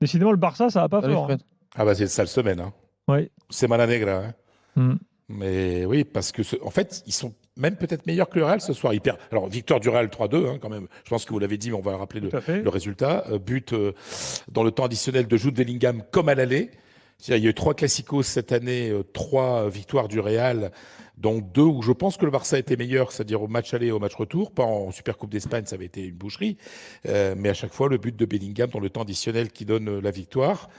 Décidément, le Barça, ça va pas Salut fort. Fred. Ah bah c'est une sale semaine. Hein. Ouais. Semana Negra. Hein. Mm. Mais oui, parce que en fait, ils sont même peut-être meilleurs que le Real ce soir. Alors, victoire du Real 3-2, hein, quand même. Je pense que vous l'avez dit, mais on va rappeler Tout à fait. le résultat. But dans le temps additionnel de Jude Bellingham comme à l'aller. Il y a eu 3 classicos cette année, 3 victoires du Real, dont 2 où je pense que le Barça était meilleur, c'est-à-dire au match aller et au match retour. Pas en Supercoupe d'Espagne, ça avait été une boucherie. Mais à chaque fois, le but de Bellingham dans le temps additionnel qui donne la victoire.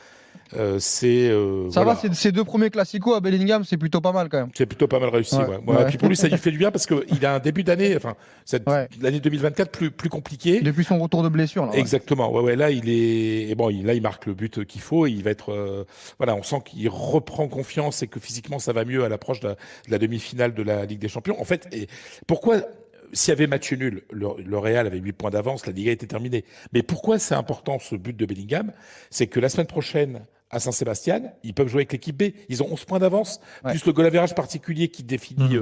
Ça va, ces 2 premiers classicos à Bellingham, c'est plutôt pas mal quand même. C'est plutôt pas mal réussi. Ouais. Ouais. Ouais. Et puis pour lui, ça lui fait du bien parce qu'il a un début d'année, l'année 2024 plus compliqué. Depuis son retour de blessure. Là, Exactement. Ouais, là, il marque le but qu'il faut. Il va être, on sent qu'il reprend confiance et que physiquement, ça va mieux à l'approche de la demi-finale de la Ligue des Champions. En fait, pourquoi? S'il y avait match nul, le Real avait 8 points d'avance, la Liga était terminée. Mais pourquoi c'est important ce but de Bellingham? C'est que la semaine prochaine, à Saint-Sébastien, ils peuvent jouer avec l'équipe B. Ils ont 11 points d'avance, plus le goal average particulier qui définit,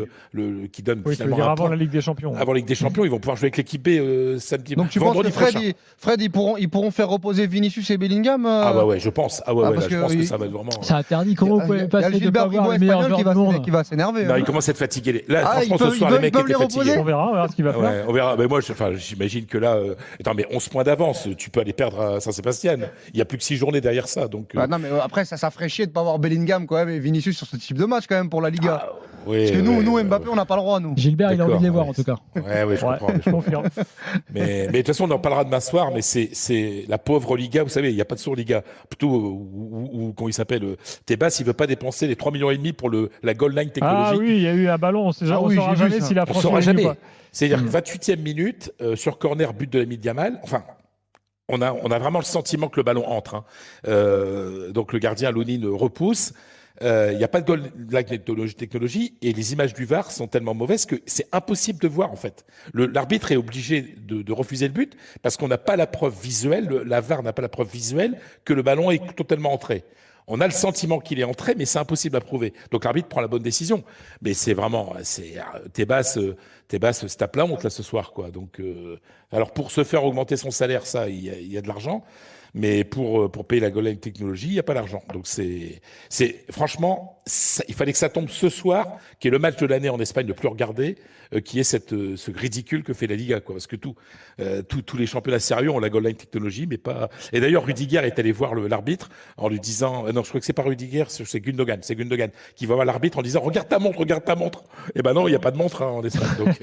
qui donne finalement un avant la Ligue des Champions. Avant la Ligue des Champions, ils vont pouvoir jouer avec l'équipe B samedi. Donc tu penses que Fred, ils pourront faire reposer Vinicius et Bellingham Ah bah ouais, je pense. Ah ouais, parce je pense que ça va être vraiment... C'est interdit. Comment vous pouvez passer de pas avoir le meilleur joueur du monde qui va s'énerver. Non, il commence à être fatigué. Là, franchement, ce soir, les mecs étaient fatigués. On verra ce qu'il va faire. On verra. Mais moi, j'imagine que là... Attends, mais 11 points d'avance, tu peux aller perdre à Saint-Sébastien. Il n'y a plus que 6 journées derrière ça. Donc, non, mais après, ça ferait chier de ne pas avoir Bellingham quand même et Vinicius sur ce type de match quand même pour la Liga. Parce que nous, Mbappé, on n'a pas le droit, nous. Gilbert, il a envie de les voir en tout cas. Ouais, je comprends. Je confirme. Mais de toute façon, on en parlera demain soir, mais c'est la pauvre Liga, vous savez, il n'y a pas de Sur-Liga. Plutôt, où comment il s'appelle, Tebas, il ne veut pas dépenser les 3,5 millions pour la goal line technologie. Ah oui, il y a eu un ballon, on ne saura jamais si la France... On ne saura jamais. C'est-à-dire, 28e minute, sur corner, but de Lamine Yamal, enfin... On a vraiment le sentiment que le ballon entre. Hein. Donc le gardien Lounine repousse. Il n'y a pas de goal line technologie et les images du VAR sont tellement mauvaises que c'est impossible de voir en fait. L'arbitre est obligé de refuser le but parce qu'on n'a pas la preuve visuelle, la VAR n'a pas la preuve visuelle que le ballon est totalement entré. On a le sentiment qu'il est entré, mais c'est impossible à prouver. Donc l'arbitre prend la bonne décision. Mais c'est vraiment, Tebas se tape la honte là ce soir, quoi. Donc, alors pour se faire augmenter son salaire, ça, il y a de l'argent. Mais pour payer la goal line technologie, il n'y a pas d'argent. Donc franchement, il fallait que ça tombe ce soir, qui est le match de l'année en Espagne le plus regardé, qui est ce ridicule que fait la Liga, quoi. Parce que tous les championnats sérieux ont la goal line technologie, mais pas. Et d'ailleurs, Rudiger est allé voir l'arbitre en lui disant, non, je crois que c'est pas Rudiger, c'est Gundogan, qui va voir l'arbitre en disant, regarde ta montre. Et ben non, il n'y a pas de montre hein, en Espagne. Donc